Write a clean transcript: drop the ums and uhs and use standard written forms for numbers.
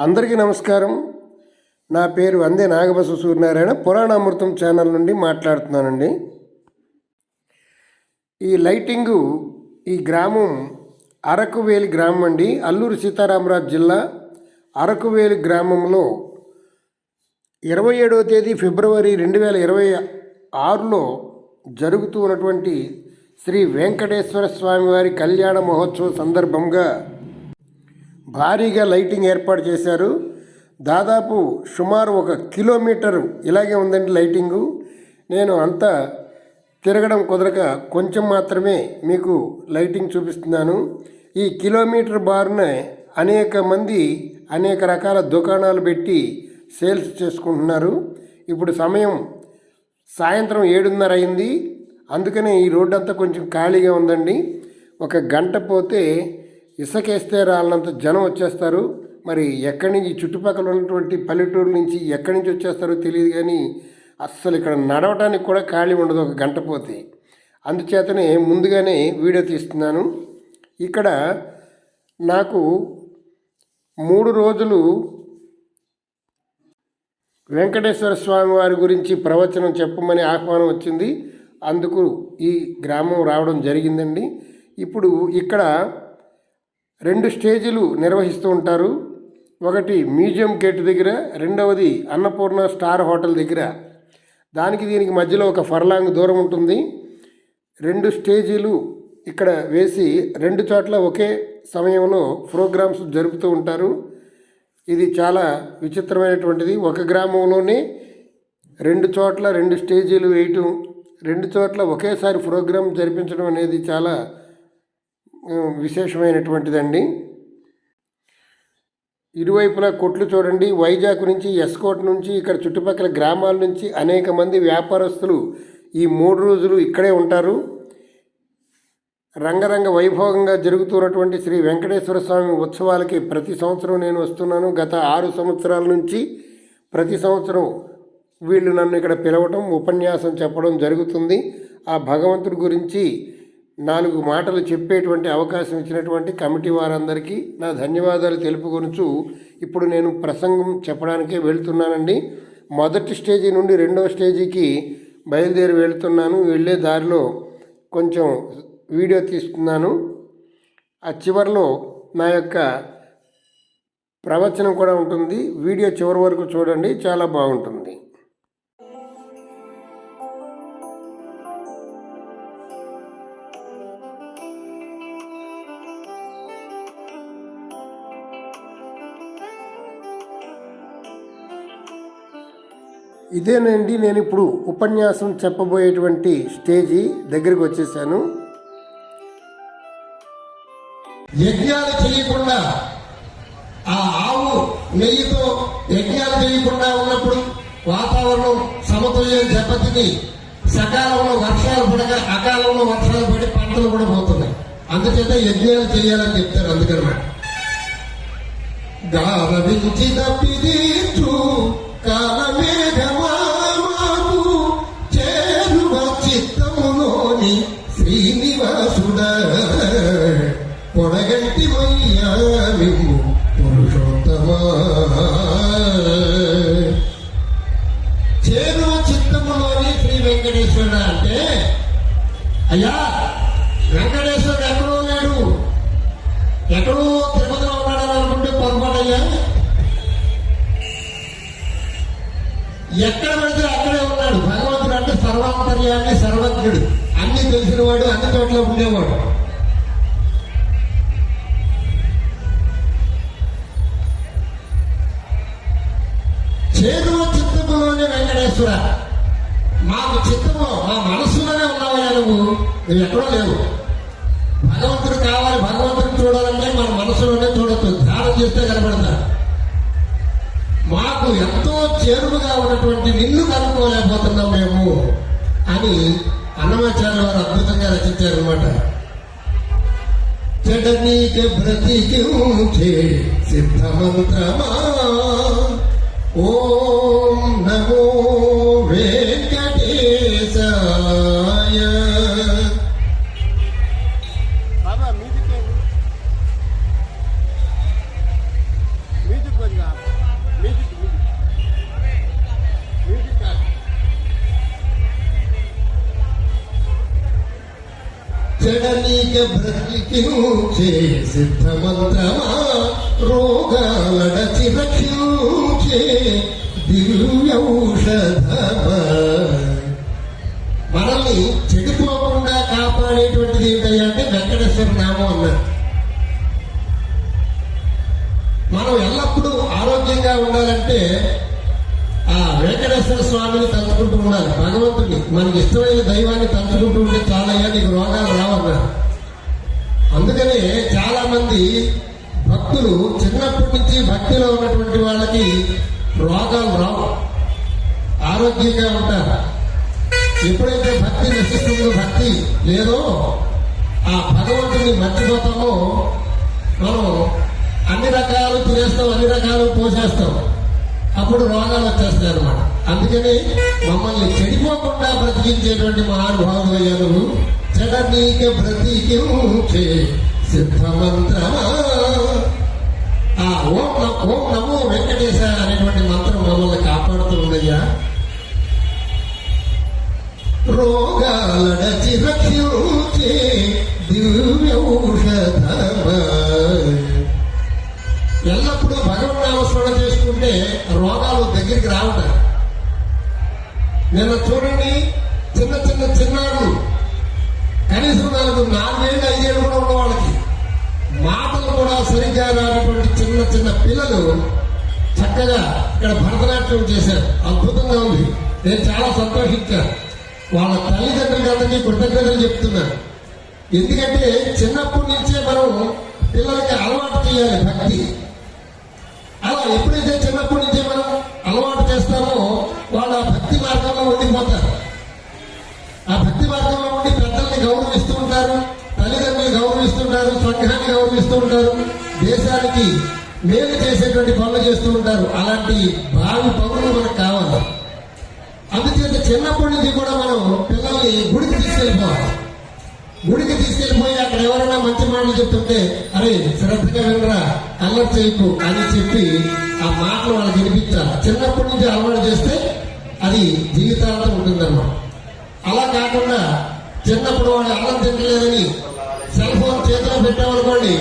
అందరికీ నమస్కారం. నా పేరు వందే నాగబస సూర్యనారాయణ. పురాణామృతం ఛానల్ నుండి మాట్లాడుతున్నానండి. ఈ లైటింగు ఈ గ్రామం అరకువేలి గ్రామం అండి. అల్లూరు సీతారామరాజు జిల్లా అరకువేలి గ్రామంలో 27వ తేదీ ఫిబ్రవరి 2026లో జరుగుతూ ఉన్నటువంటి శ్రీ వెంకటేశ్వర స్వామి వారి కళ్యాణ మహోత్సవం సందర్భంగా భారీగా లైటింగ్ ఏర్పాటు చేశారు. దాదాపు సుమారు 1 కిలోమీటరు ఇలాగే ఉందండి లైటింగు. నేను అంతా తిరగడం కుదరక కొంచెం మాత్రమే మీకు లైటింగ్ చూపిస్తున్నాను. ఈ కిలోమీటర్ బారున అనేక మంది అనేక రకాల దుకాణాలు పెట్టి సేల్స్ చేసుకుంటున్నారు. ఇప్పుడు సమయం సాయంత్రం 7:30 అయింది. అందుకనే ఈ రోడ్డు అంతా కొంచెం ఖాళీగా ఉందండి. 1 గంట పోతే ఇసుకేస్తే రాళ్ళంత జనం వచ్చేస్తారు. మరి ఎక్కడి నుంచి చుట్టుపక్కల ఉన్నటువంటి పల్లెటూరు నుంచి ఎక్కడి నుంచి వచ్చేస్తారో తెలియదు, కానీ అస్సలు ఇక్కడ నడవడానికి కూడా ఖాళీ ఉండదు 1 గంట పోతే. అందుచేతనే ముందుగానే వీడియో తీస్తున్నాను. ఇక్కడ నాకు 3 రోజులు వెంకటేశ్వర స్వామి వారి గురించి ప్రవచనం చెప్పమని ఆహ్వానం వచ్చింది. అందుకు ఈ గ్రామం రావడం జరిగిందండి. ఇప్పుడు ఇక్కడ 2 స్టేజీలు నిర్వహిస్తూ ఉంటారు. ఒకటి మ్యూజియం గేట్ దగ్గర, రెండవది అన్నపూర్ణ స్టార్ హోటల్ దగ్గర. దీనికి మధ్యలో 1 ఫర్లాంగ్ దూరం ఉంటుంది. 2 స్టేజీలు ఇక్కడ వేసి 2 చోట్ల ఒకే సమయంలో ప్రోగ్రామ్స్ జరుపుతూ ఉంటారు. ఇది చాలా విచిత్రమైనటువంటిది. 1 గ్రామంలోనే 2 చోట్ల 2 స్టేజీలు వేయటం, 2 చోట్ల ఒకేసారి ప్రోగ్రాం జరిపించడం అనేది చాలా విశేషమైనటువంటిదండి. ఇరువైపులా కొట్లు చూడండి. వైజాగ్ నుంచి, ఎస్కోట్ నుంచి, ఇక్కడ చుట్టుపక్కల గ్రామాల నుంచి అనేక మంది వ్యాపారస్తులు ఈ 3 రోజులు ఇక్కడే ఉంటారు. రంగరంగ వైభవంగా జరుగుతున్నటువంటి శ్రీ వెంకటేశ్వర స్వామి ఉత్సవాలకి ప్రతి సంవత్సరం నేను వస్తున్నాను. గత 6 సంవత్సరాల నుంచి ప్రతి సంవత్సరం వీళ్ళు నన్ను ఇక్కడ పిలవటం, ఉపన్యాసం చెప్పడం జరుగుతుంది. ఆ భగవంతుడి గురించి 4 మాటలు చెప్పేటువంటి అవకాశం ఇచ్చినటువంటి కమిటీ వారందరికీ నా ధన్యవాదాలు తెలుపుకొనుచు ఇప్పుడు నేను ప్రసంగం చెప్పడానికే వెళ్తున్నానండి. మొదటి స్టేజీ నుండి 2వ స్టేజీకి బయలుదేరి వెళ్తున్నాను. వెళ్ళే దారిలో కొంచెం వీడియో తీస్తున్నాను. ఆ చివరిలో నా యొక్క ప్రవచనం కూడా ఉంటుంది. వీడియో చివరి వరకు చూడండి, చాలా బాగుంటుంది. ఇదేనండి నేను ఇప్పుడు ఉపన్యాసం చెప్పబోయేటువంటి స్టేజీ దగ్గరికి వచ్చేసాను. యజ్ఞాలు చేయకుండా ఆ ఆవు నెయ్యితో యజ్ఞాలు చేయకుండా ఉన్నప్పుడు వాతావరణం సమతుల్యం దెబ్బతిని సకాలంలో వర్షాలు పడక అకాలంలో వర్షాలు పడి పంటలు కూడా పోతున్నాయి. అందుచేత యజ్ఞాలు చేయాలని చెప్తారు. అందుకనమాట గావించి తప్పిదీర్చు కాలమేఘమాకు చేరువ చిత్తములోని శ్రీనివాసుడ పొడగంటి మయ్యామిము పురుషోత్తమా. చేరువ చిత్తములోని శ్రీ వెంకటేశ్వరుడు అంటే, అయ్యా వెంకటేశ్వరుడు ఎక్కడో లేడు, ఎక్కడో తిరుపతిలో ఉన్నాడని అనుకుంటే పొరపాటయ్యా. ఎక్కడ పడితే అక్కడే ఉన్నాడు. భగవంతుడు అంటే సర్వాంతర్యాన్ని, సర్వజ్ఞుడు, అన్ని తెలిసినవాడు, అన్ని చోట్ల ఉండేవాడు. చేరువ చిత్తములోనే వెంకటేశ్వర, మాకు చిత్తము మా మనస్సులోనే ఉన్నావయ్యా. నువ్వు ఎక్కడో లేవు. భగవంతుడు కావాలి, భగవంతుడిని చూడాలంటే మన మనసులోనే చూడొచ్చు, ధ్యానం చేస్తే కనబడతాడు. మాకు ఎంతో చేరువుగా ఉన్నటువంటి నిన్ను కనుక్కోలేకపోతున్నాం మేము అని అన్నమాచార్య వారు అద్భుతంగా రచించారు అనమాట. చెడనీకి బ్రతికించే సిద్ధమంత్రమా ఓం నమో వెంకటేశాయ. మ్యూజిక్ బ్రతికించే సిద్ధమంత్రమా రోగాలడచి రక్షించే దివ్యౌషధమా. మనల్ని చెడిపోకుండా కాపాడేటువంటిది ఏంటయ్యా అంటే వెంకటేశ్వర నామం అన్నారు. మనం ఎల్లప్పుడూ ఆరోగ్యంగా ఉండాలంటే ఆ వెంకటేశ్వర స్వామిని తలుచుకుంటూ ఉండాలి. భగవంతుడిని, మనకి ఇష్టమైన దైవాన్ని తలుచుకుంటూ ఉంటే చాలయ్యా నీకు రోగాలు రావన్నారు. అందుకనే చాలా మంది భక్తులు చిన్నప్పటి నుంచి భక్తిలో ఉన్నటువంటి వాళ్ళకి రోగాలు రావు, ఆరోగ్యంగా ఉంటారు. ఎప్పుడైతే భక్తి నశిస్తుందో, భక్తి లేదో, ఆ భగవంతుని మర్చిపోతామో మనం అన్ని రకాలు తినేస్తాం, అన్ని రకాలు పోసేస్తాం, అప్పుడు రోగాలు వచ్చేస్తాయి అన్నమాట. అందుకని మమ్మల్ని చెడిపోకుండా బ్రతికించేటువంటి మహానుభావులు అయ్యారు. చెడనీక బ్రతికించే సిద్ధమంత్రమా. ఆ ఓం నమో వెంకటేశ అనేటువంటి మంత్రం మమ్మల్ని కాపాడుతుందయ్యా. రోగాలడచి రక్షించే దివ్యౌషధమా. ఎల్లప్పుడూ భగవన్నామస్మరణ చేసుకుంటే రోగాలు దగ్గరికి రావట. నిన్న చూడండి, చిన్న చిన్న చిన్నారులు, కనీసం 4 ఏళ్ళు 5 ఏళ్ళు కూడా ఉన్న వాళ్ళకి మాటలు కూడా సరిగ్గా రానటువంటి చిన్న చిన్న పిల్లలు చక్కగా ఇక్కడ భరతనాట్యం చేశారు. అద్భుతంగా ఉంది. నేను చాలా సంతోషించాను. వాళ్ళ తల్లిదండ్రులకి అందరికీ కృతజ్ఞతలు చెప్తున్నాను. ఎందుకంటే చిన్నప్పటి నుంచే మనం పిల్లలకి అలవాటు చేయాలి భక్తి. అలా ఎప్పుడైతే చిన్నప్పటి నుంచే మనం అలవాటు చేస్తామో వాళ్ళు ఆ భక్తి మార్గంలో ఉండిపోతారు. ఆ భక్తి మార్గంలో ఉండి పెద్దల్ని గౌరవిస్తూ ఉంటారు, తల్లిదండ్రులు గౌరవిస్తుంటారు, సంఘాన్ని గౌరవిస్తూ ఉంటారు, దేశానికి మేలు చేసేటువంటి పనులు చేస్తూ ఉంటారు. అలాంటి భావి పనులు మనకు కావాలి. అందుచేత చిన్నప్పటి నుంచి కూడా మనం పిల్లల్ని గుడికి తీసుకెళ్ళిపోవాలి. గుడికి తీసుకెళ్ళిపోయి అక్కడ ఎవరైనా మంచి మాటలు చెప్తుంటే అరే శ్రద్ధగా వినరా, అల్లరి చేయకు అని చెప్పి ఆ మాటలు వాళ్ళకి వినిపించాలి. చిన్నప్పటి నుంచి అలవాటు చేస్తే అది జీవితాంతం ఉంటుందన్నమాట. అలా కాకుండా చిన్నప్పుడు వాళ్ళు అన్నం తినలేదని సెల్ ఫోన్ చేతిలో పెట్టామనుకోండి,